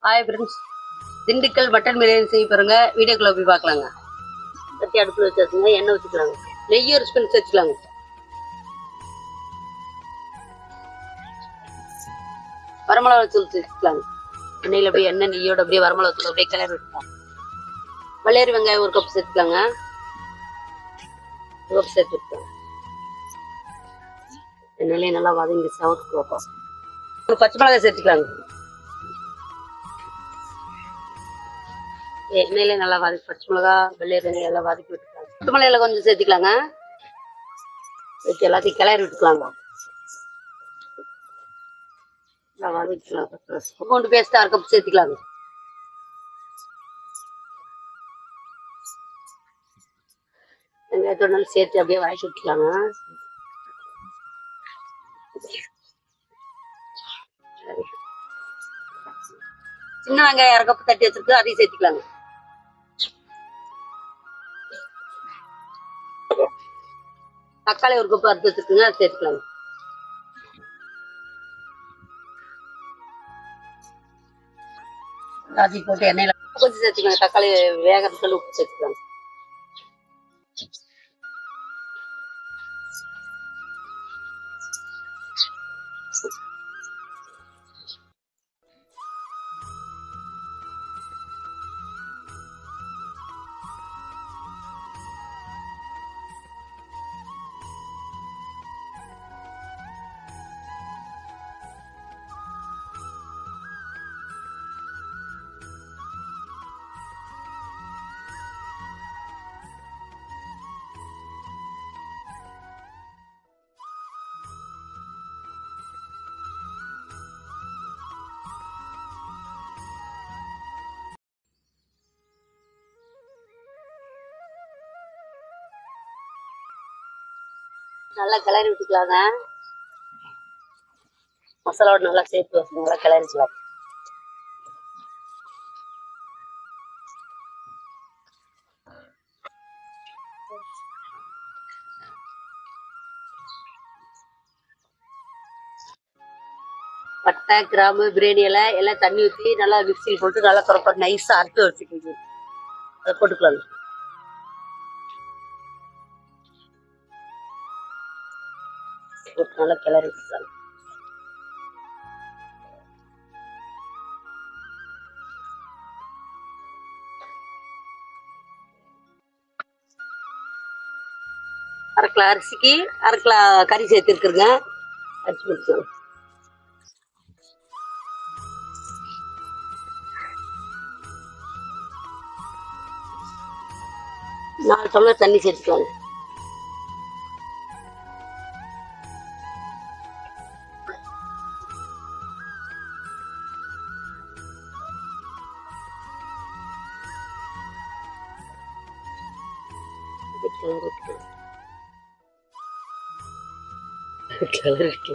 Hi friends, Dindigul mutton biryani செய்ய போகிறோங்க. வீடியோக்குள்ளே போய் பார்க்கலாங்க. கட்டி அடுப்பில் வச்சாச்சுங்க. எண்ணெய் ஊற்றிக்கலாங்க. நெய் ஒரு ஸ்பூன் வச்சுக்கலாங்க. வரமிளகா தூள் வச்சுக்கலாங்க. எண்ணெயில் அப்படியே எண்ணெய் நெய்யோட அப்படியே வரமிளகா தூள் அப்படியே கிளறி விட்டுக்கலாம். வளையரி வெங்காயம் ஒரு கப் சேர்த்துக்கலாங்க. ஒரு கப் சேர்த்து விட்டுக்கலாம். எண்ணெயிலே நல்லா வதங்கி சவத்துக்கு வைப்போம். ஒரு பச்சை மிளகாய் சேர்த்துக்கலாங்க. எண்ணெயிலே நல்லா வதக்கி பச்சை மிளகா வெள்ளையரி வெங்காயம் எல்லாம் வதக்கி விட்டுக்கலாம். பச்சை மிளகாயில கொஞ்சம் சேர்த்துக்கலாங்க. வச்சு எல்லாத்தையும் கிளறி விட்டுக்கலாங்க. வதக்கிக்கலாம். பூண்டு பேஸ்ட் அரை கப் சேர்த்துக்கலாங்க. வெங்காயத்தோட நல்லா சேர்த்து அப்படியே வதக்கி விட்டுக்கலாங்க. சின்ன வெங்காயம் அரை கப் தட்டி வச்சிருக்கு, அதையும் சேர்த்துக்கலாங்க. தக்காளி ஒரு கப் அறுத்து வச்சிருக்குங்க, அதை சேர்த்துக்கலாங்க. எல்லாத்தையும் போட்டு எண்ணெயில கொஞ்சம் சேர்த்துக்கலாங்க. தக்காளி வேகறதுக்கு உப்பு சேர்த்துக்கலாங்க. நல்லா கிளறி விட்டுக்கலாங்க. மசாலாவோட நல்லா சேர்த்து வச்சு நல்லா கிளறிக்கலாம். பட்டை கிராம்பு பிரியாணி எல்லாம் தண்ணி ஊற்றி நல்லா மிக்சியில் போட்டு நல்லா குறைப்பா நைஸாக அறுத்து வச்சுக்கோங்க. அதை போட்டுக்கலாங்க. போட்டு நல்லா கிளறி வச்சுக்கலாம். அரை கிலோ அரிசிக்கு அரை கிலோ கறி சேர்த்துருக்குறேங்க. அரிசி முடிச்சோம். 4 டம்ளர் தண்ணி சேர்த்துக்கலாங்க. கிளறிட்டு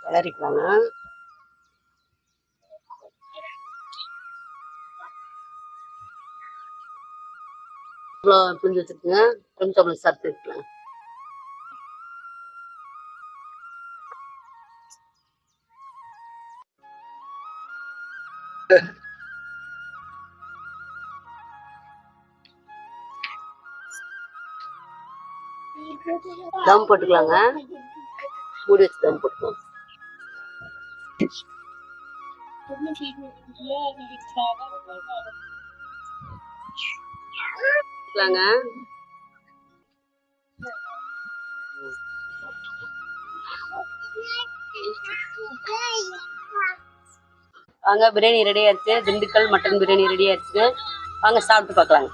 கிளறிக்கலாங்க. இவ்வளோ புரிஞ்சு வச்சுருக்குங்க. கொஞ்சம் டம்ளர் சர்த்து வைக்கலாம். தம் போட்டுக்கலாங்க. மூடி வச்சு தம் போட்டுக்கலாம். வாங்க, பிரியாணி ரெடி ஆயிடுச்சு. திண்டுக்கல் மட்டன் பிரியாணி ரெடி ஆயிடுச்சு. வாங்க சாப்பிட்டு பார்க்கலாங்க.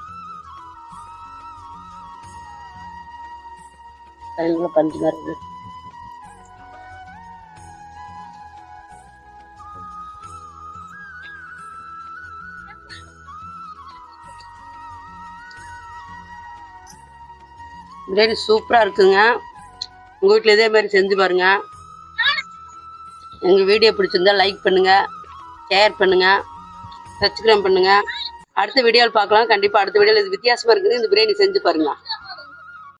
பஞ்சு மாதிரி பிரியாணி சூப்பரா இருக்குங்க. உங்க வீட்டில் இதே மாதிரி செஞ்சு பாருங்க. எங்கள் வீடியோ பிடிச்சிருந்தா லைக் பண்ணுங்கள், ஷேர் பண்ணுங்கள், சப்ஸ்கிரைப் பண்ணுங்கள். அடுத்த வீடியோவில் பார்க்கலாம். கண்டிப்பா அடுத்த வீடியோவில் இது வித்தியாசமா இருக்குது. இந்த பிரியாணி செஞ்சு பாருங்க.